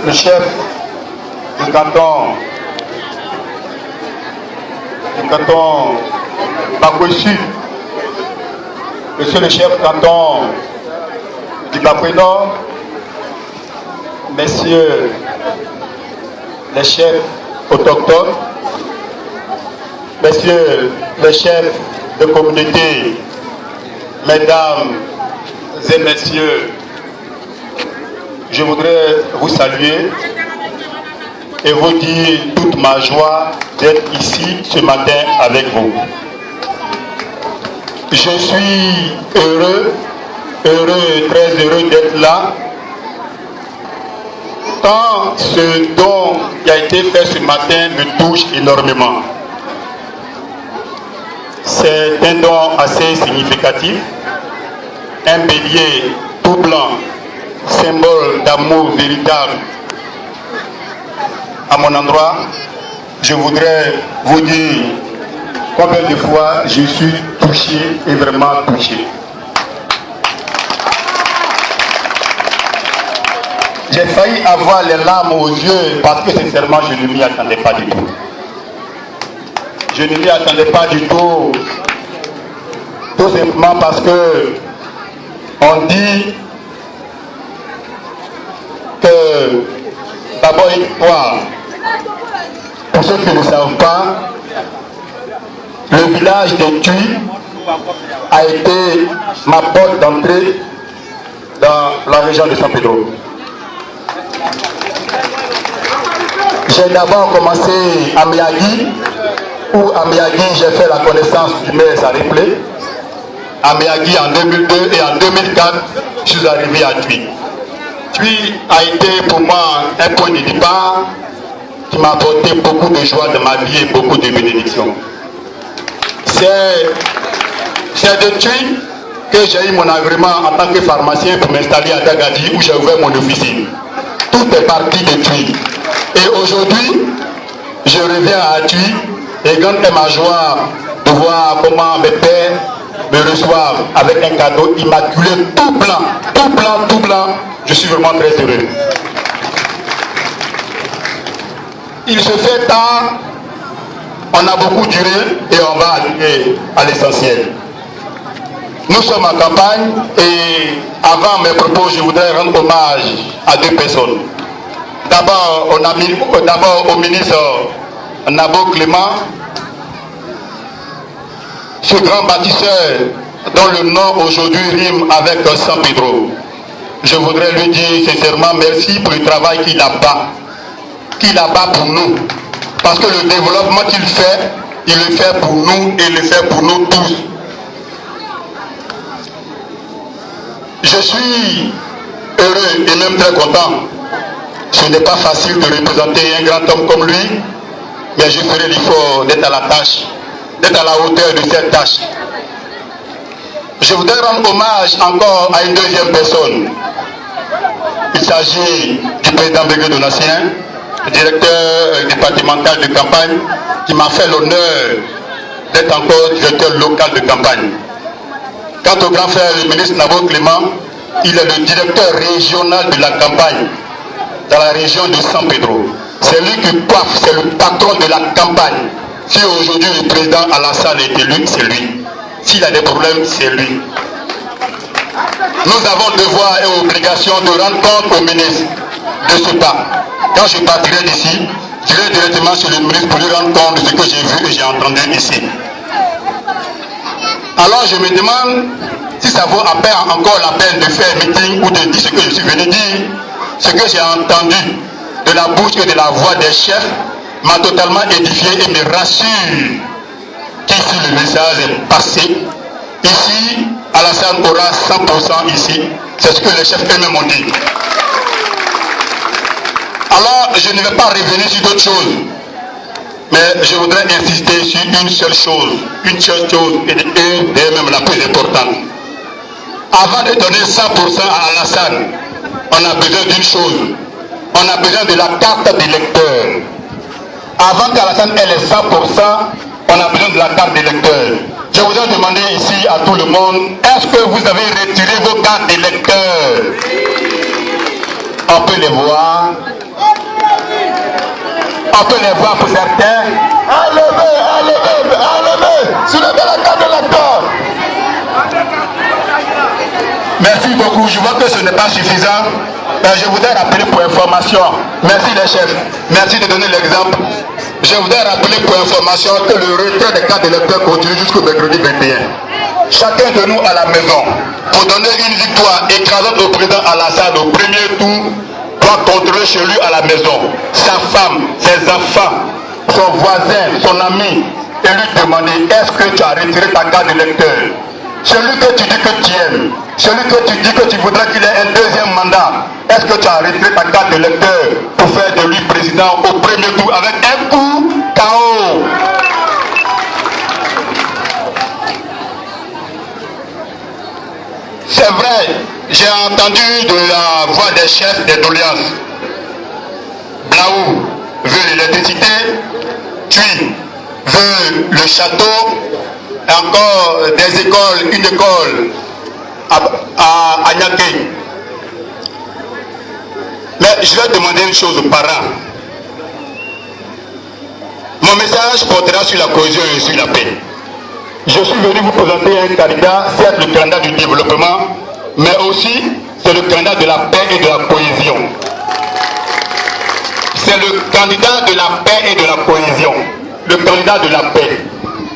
le chef du canton Bakoï-Sud, monsieur le chef canton du Bakoï-Nord, messieurs les chefs autochtones, messieurs les chefs de communauté, mesdames et messieurs, je voudrais vous saluer et vous dire toute ma joie d'être ici ce matin avec vous. Je suis heureux, très heureux d'être là. Tant ce don qui a été fait ce matin me touche énormément. C'est un don assez significatif. Un bélier tout blanc, symbole d'amour véritable. À mon endroit, je voudrais vous dire combien de fois je suis touché et vraiment touché. J'ai failli avoir les larmes aux yeux parce que sincèrement je ne m'y attendais pas du tout. Je ne m'y attendais pas du tout. Tout simplement parce que on dit que d'abord pour ceux qui ne savent pas, le village de Tui a été ma porte d'entrée dans la région de San Pedro. J'ai d'abord commencé à Miyagi, où à Miyagi j'ai fait la connaissance du maire Sariplé. À Miyagi en 2002 et en 2004, je suis arrivé à Tui. Tui a été pour moi un point de départ qui m'a apporté beaucoup de joie dans ma vie et beaucoup de bénédictions. C'est de Tui que j'ai eu mon agrément en tant que pharmacien pour m'installer à Dagadi où j'ai ouvert mon officine. Tout est parti de Tui. Et aujourd'hui, je reviens à Tui et grande est ma joie de voir comment mes pères me reçoivent avec un cadeau immaculé, tout blanc, tout blanc, tout blanc. Je suis vraiment très heureux. Il se fait tard, on a beaucoup duré et on va arriver à l'essentiel. Nous sommes en campagne et avant mes propos, je voudrais rendre hommage à deux personnes. D'abord au ministre Nabo Clément, ce grand bâtisseur dont le nom aujourd'hui rime avec San Pedro. Je voudrais lui dire sincèrement merci pour le travail qu'il abat pour nous. Parce que le développement qu'il fait, il le fait pour nous et il le fait pour nous tous. Je suis heureux et même très content. Ce n'est pas facile de représenter un grand homme comme lui, mais je ferai l'effort d'être à la tâche, d'être à la hauteur de cette tâche. Je voudrais rendre hommage encore à une deuxième personne. Il s'agit du président Bégué Donatien, directeur départemental de campagne, qui m'a fait l'honneur d'être encore directeur local de campagne. Quant au grand frère, le ministre Nabo Clément, il est le directeur régional de la campagne dans la région de San Pedro. C'est lui qui coiffe, c'est le patron de la campagne. Si aujourd'hui le président Alassane est élu, c'est lui. S'il a des problèmes, c'est lui. Nous avons devoir et obligation de rendre compte au ministre de ce pas. Quand je partirai d'ici, j'irai directement sur le ministre pour lui rendre compte de ce que j'ai vu et j'ai entendu ici. Alors je me demande si ça vaut encore la peine de faire un meeting ou de dire ce que je suis venu dire. Ce que j'ai entendu de la bouche et de la voix des chefs m'a totalement édifié et me rassure qu'ici le message est passé. Ici, Alassane aura 100% ici. C'est ce que les chefs eux-mêmes ont dit. Alors, je ne vais pas revenir sur d'autres choses. Mais je voudrais insister sur une seule chose et même la plus importante. Avant de donner 100% à Alassane, on a besoin d'une chose. On a besoin de la carte d'électeur. Avant qu'Alassane ait les 100%, on a besoin de la carte d'électeur. Je voudrais demander ici à tout le monde, est-ce que vous avez retiré vos cartes d'électeur? On peut les voir. On peut les voir pour certains. Enlevez. Soulevez la carte de l'acteur. Merci beaucoup. Je vois que ce n'est pas suffisant. Je voudrais rappeler pour information. Merci les chefs. Merci de donner l'exemple. Je voudrais rappeler pour information que le retrait des cartes d'électeurs continue jusqu'au mercredi 21. Chacun de nous à la maison, pour donner une victoire écrasante au président Alassane au premier tour, doit contrôler chez lui à la maison sa femme, ses enfants, son voisin, son ami, et lui demander: est-ce que tu as retiré ta carte d'électeur? Celui que tu dis que tu aimes, celui que tu dis que tu voudrais qu'il ait un deuxième mandat, est-ce que tu as retiré ta carte d'électeur pour faire de lui président au premier tour avec un coup KO? C'est vrai, j'ai entendu de la voix des chefs des doléances. Blaou veut l'électricité, Tui veut le château, et encore des écoles, une école à Niaké. Mais je vais demander une chose aux parents. Mon message portera sur la cohésion et sur la paix. Je suis venu vous présenter un candidat, certes le candidat du développement, mais aussi c'est le candidat de la paix et de la cohésion. C'est le candidat de la paix et de la cohésion. Le candidat de la paix.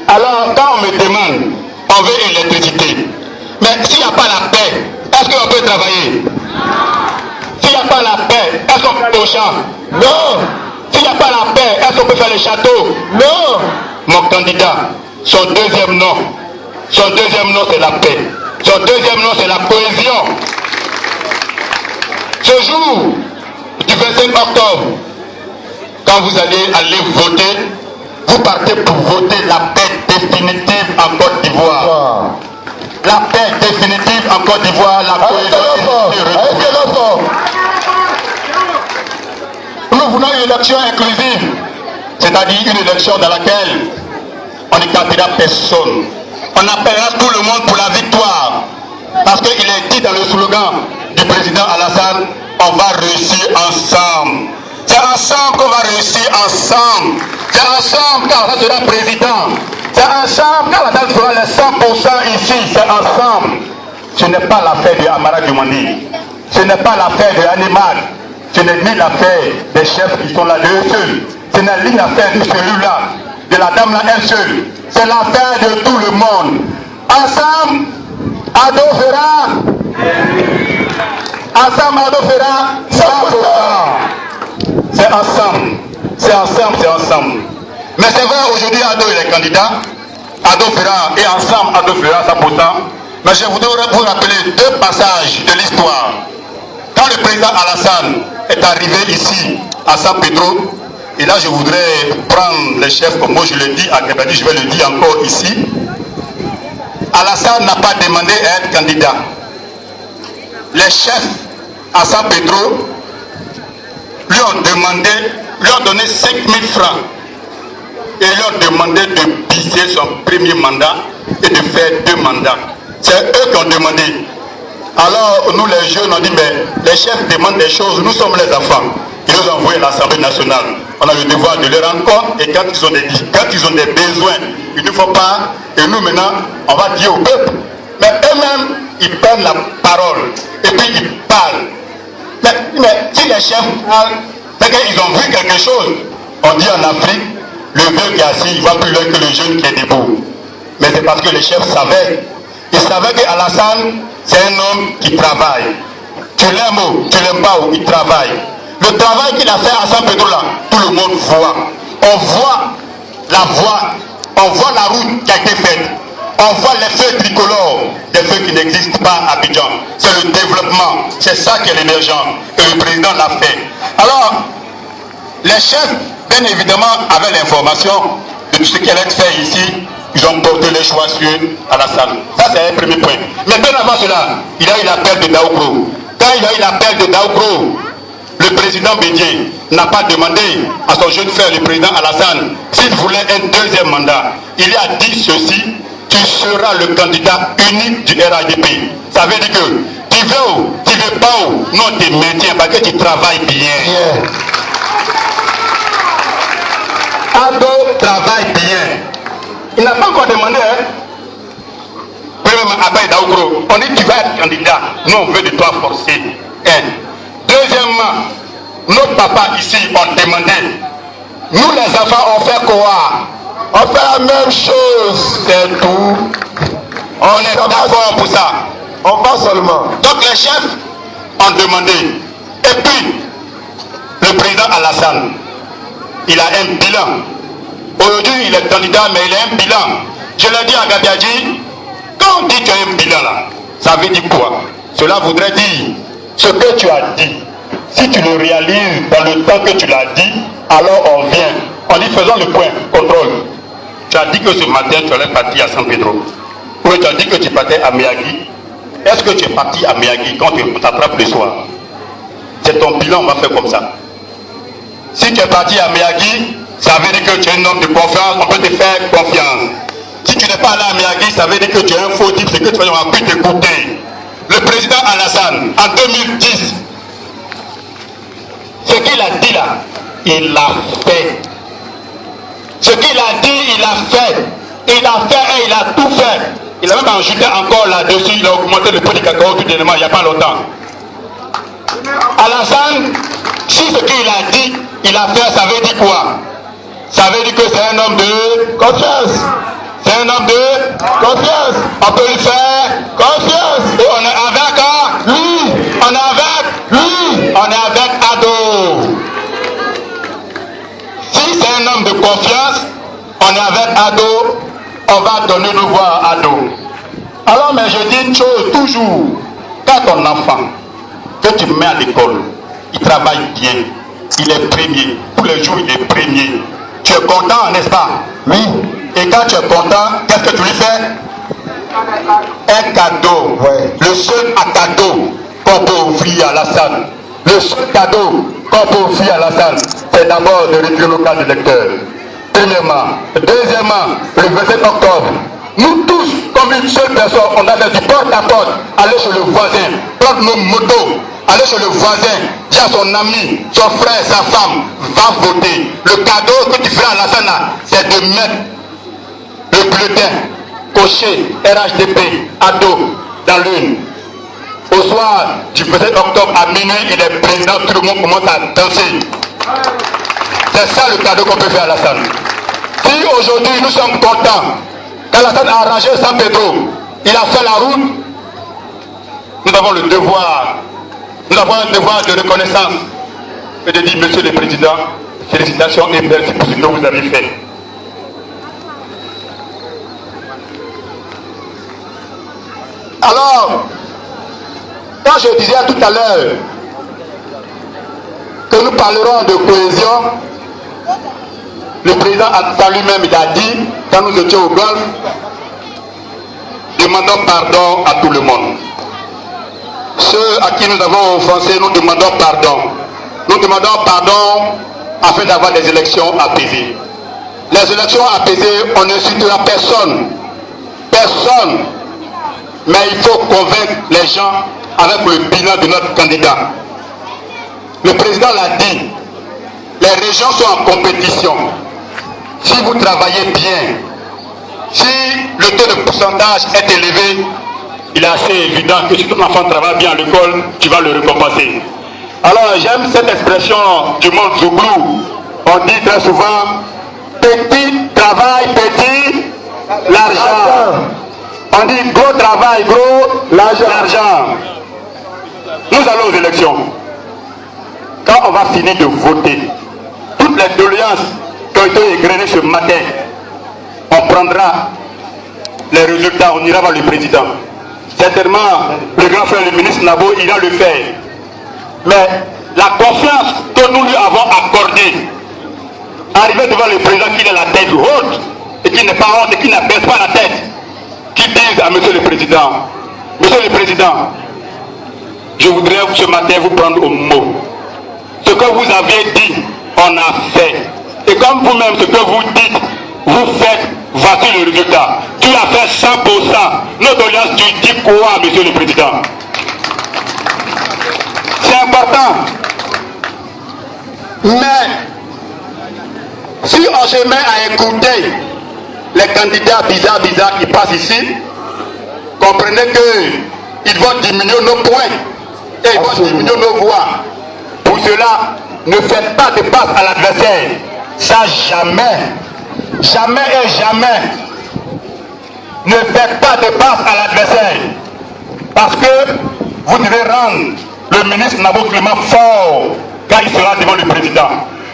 Alors, quand on me demande, on veut l'électricité. Mais s'il n'y a pas la paix, est-ce qu'on peut travailler? S'il n'y a pas la paix, est-ce qu'on peut aller au champ? Non. S'il n'y a pas la paix, est-ce qu'on peut faire le château? Non. Mon candidat, son deuxième nom c'est la paix. Son deuxième nom c'est la cohésion. Ce jour du 25 octobre, quand vous allez aller voter, vous partez pour voter la paix définitive en Côte d'Ivoire. La paix définitive en Côte d'Ivoire, la cohésion. Nous voulons une élection inclusive, c'est-à-dire une élection dans laquelle on n'écartera personne. On appellera tout le monde pour la victoire. Parce qu'il est dit dans le slogan du président Alassane, on va réussir ensemble. C'est ensemble qu'on va réussir ensemble. C'est ensemble qu'Alassane sera président. C'est ensemble qu'Alassane fera les 100% ici. C'est ensemble. Ce n'est pas l'affaire de Amara Dioumani. Ce n'est pas l'affaire de Animal. Ce n'est ni l'affaire des chefs qui sont là d'eux seuls. Ce n'est ni l'affaire de celui-là, de la dame là, elle seule. C'est l'affaire de tout le monde. Ensemble, Ado fera. Ensemble, Ado fera 100%. C'est ensemble. C'est ensemble, c'est ensemble. Mais c'est vrai, aujourd'hui, Ado il est candidat. Ado fera, et ensemble, Ado fera 100%. Mais je voudrais vous rappeler deux passages de l'histoire. Quand le président Alassane est arrivé ici, à San Pedro, et là je voudrais prendre les chefs, comme moi je le dis à Kébadi, je vais le dire encore ici. Alassane n'a pas demandé à être candidat. Les chefs à San Pedro lui ont donné 5 000 francs et lui ont demandé de pisser son premier mandat et de faire 2 mandats. C'est eux qui ont demandé. Alors nous les jeunes on dit mais les chefs demandent des choses, nous sommes les enfants. Ils nous ont envoyé à l'Assemblée nationale. On a le devoir de leur rendre compte et quand ils ont des besoins, il ne faut pas. Et nous maintenant, on va dire au peuple. Mais eux-mêmes, ils prennent la parole et puis ils parlent. Mais si les chefs parlent, c'est qu'ils ont vu quelque chose. On dit en Afrique, le vieux qui est assis, il va plus loin que le jeune qui est debout. Mais c'est parce que les chefs savaient. Ils savaient qu'Alassane, c'est un homme qui travaille. Tu l'aimes ou tu l'aimes pas, il travaille. Le travail qu'il a fait à San Pedro là, tout le monde voit. On voit la voie, on voit la route qui a été faite. On voit les feux tricolores, des feux qui n'existent pas à Abidjan. C'est le développement, c'est ça qui est l'émergence. Et le président l'a fait. Alors, les chefs, bien évidemment, avaient l'information de tout ce qu'elle a fait ici. Ils ont porté les choix sur Alassane. Ça, c'est un premier point. Mais bien avant cela, il y a eu l'appel de Daoukro. Quand il y a eu l'appel de Daoukro, le président Bédié n'a pas demandé à son jeune frère, le président Alassane, s'il voulait un deuxième mandat. Il a dit ceci: tu seras le candidat unique du RADP. Ça veut dire que tu veux ou tu veux pas, non, tu maintiens parce que tu travailles bien. Ado travaille bien. Il n'a pas encore demandé, hein. On dit tu vas être candidat. Nous on veut de toi forcer. Deuxièmement, nos papas ici ont demandé. Nous les enfants on fait quoi? On fait la même chose. C'est tout. On est d'accord pour ça. On va seulement. Donc les chefs ont demandé. Et puis, le président Alassane, il a un bilan. Aujourd'hui, il est candidat, mais il a un bilan. Je l'ai dit à Gabiadji, quand on dit que tu as un bilan là, ça veut dire quoi? Cela voudrait dire ce que tu as dit. Si tu le réalises dans le temps que tu l'as dit, alors on vient. On dit faisons le point, contrôle. Tu as dit que ce matin tu allais partir à San Pedro. Oui, tu as dit que tu partais à Miyagi. Est-ce que tu es parti à Miyagi quand tu t'attrapes le soir? C'est ton bilan, on va faire comme ça. Si tu es parti à Miyagi, ça veut dire que tu es un homme de confiance, on peut te faire confiance. Si tu n'es pas allé à Miyagi, ça veut dire que tu es un faux type, c'est que tu vas plus t'écouter. Le président Alassane, en 2010, ce qu'il a dit là, il l'a fait. Ce qu'il a dit, il a fait. Il a fait et il a tout fait. Il a même ajouté encore là-dessus, il a augmenté le prix du cacao tout dernièrement, il n'y a pas longtemps. Alassane, si ce qu'il a dit, il a fait, ça veut dire quoi? Ça veut dire que c'est un homme de Confiance. C'est un homme de Confiance. On peut le faire. Confiance. Et on est avec, hein? Oui. On est avec. Oui. On est avec Ado. Si c'est un homme de confiance, on est avec Ado, on va donner nos voix à Ado. Alors, mais je dis une chose toujours. Quand ton enfant, que tu mets à l'école, il travaille bien, il est premier, tous les jours il est premier. Tu es content, n'est-ce pas? Oui. Et quand tu es content, qu'est-ce que tu lui fais? Un cadeau. Ouais. Le seul cadeau qu'on peut offrir à Alassane, le seul cadeau qu'on peut offrir à Alassane, c'est d'abord de retirer le cas de lecteur. Premièrement. Deuxièmement, le 27 octobre, nous tous, comme une seule personne, on a fait du porte à porte, aller chez le voisin, prendre nos motos, aller chez le voisin, dire à son ami, son frère, sa femme, va voter. Le cadeau que tu feras à Alassane, c'est de mettre le bulletin coché RHDP Ado dans l'une. Au soir du 27 octobre à minuit, il est président, tout le monde commence à danser. C'est ça le cadeau qu'on peut faire à Alassane. Si aujourd'hui nous sommes contents qu'Alassane a arrangé San Pedro, il a fait la route, nous avons le devoir, nous avons un devoir de reconnaissance et de dire, Monsieur le Président, félicitations et merci pour ce que vous avez fait. Alors, quand je disais tout à l'heure que nous parlerons de cohésion, le président lui-même il a dit, quand nous étions au Golfe, demandons pardon à tout le monde. Ceux à qui nous avons offensé, nous demandons pardon. Nous demandons pardon afin d'avoir des élections apaisées. Les élections apaisées, on ne n'insultera personne. Personne. Mais il faut convaincre les gens avec le bilan de notre candidat. Le président l'a dit, les régions sont en compétition. Si vous travaillez bien, si le taux de pourcentage est élevé, il est assez évident que si ton enfant travaille bien à l'école, tu vas le récompenser. Alors j'aime cette expression du monde Zouglou. On dit très souvent, petit travail, petit l'argent. On dit gros travail, gros l'argent. Nous allons aux élections. Quand on va finir de voter, toutes les doléances qui ont été égrenées ce matin, on prendra les résultats, on ira voir le président. Certainement, le grand frère, le ministre Nabo, ira le faire. Mais la confiance que nous lui avons accordée, arriver devant le président qui a la tête haute, et qui n'est pas honte, et qui n'abaisse pas la tête, qui dise à Monsieur le Président, je voudrais ce matin vous prendre au mot. Ce que vous avez dit, on a fait. Et comme vous-même, ce que vous dites, vous faites, voici le résultat. Tu as fait 100%. Nos doléances, tu dis quoi, Monsieur le Président? C'est important. Mais, Si on se met à écouter les candidats bizarres qui passent ici, comprenez qu'ils vont diminuer nos points et ils vont diminuer nos voix. Pour cela, ne faites pas de passe à l'adversaire. Ça, jamais. Jamais et jamais. Ne faites pas de passe à l'adversaire. Parce que vous devez rendre le ministre Nabo Clément fort quand il sera devant le président.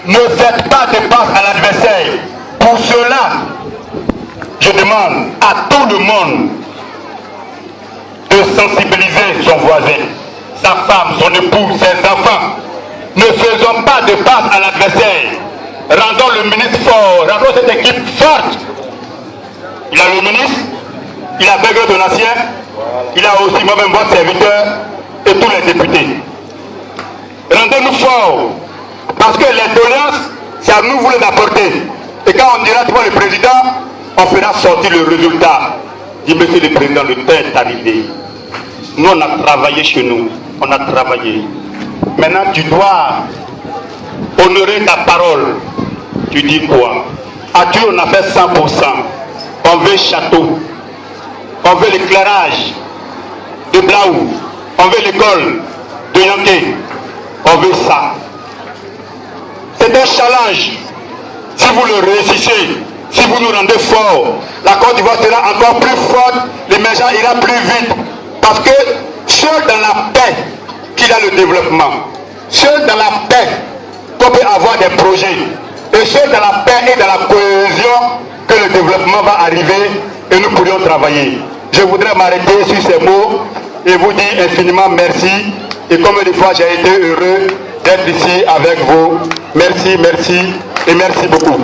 Ne faites pas de passe à l'adversaire. Pour cela, je demande à tout le monde de sensibiliser son voisin, sa femme, son époux, ses enfants. Ne faisons pas de passe à l'adversaire. Rendons le ministre fort, rendons cette équipe forte. Il a le ministre, il a Belgrade Donatien, il a aussi moi-même votre serviteur et tous les députés. Rendez-nous forts, parce que les doléances, c'est à nous vous les apporter. Et quand on dira devant le président, on fera sortir le résultat. Dit monsieur le président, le temps est arrivé. Nous on a travaillé chez nous, on a travaillé. Maintenant tu dois honorer ta parole. Tu dis quoi? À Dieu on a fait 100%. On veut château, on veut l'éclairage de Blaou, on veut l'école de Yanké, on veut ça. C'est un challenge. Si vous le réussissez, si vous nous rendez forts, la Côte d'Ivoire sera encore plus forte, l'émergence ira plus vite. Parce que seul dans la paix qu'il y a le développement, seul dans la paix qu'on peut avoir des projets, et seul dans la paix et dans la cohésion que le développement va arriver et nous pourrions travailler. Je voudrais m'arrêter sur ces mots et vous dire infiniment merci. Et combien de fois j'ai été heureux d'être ici avec vous. Merci, merci et merci beaucoup.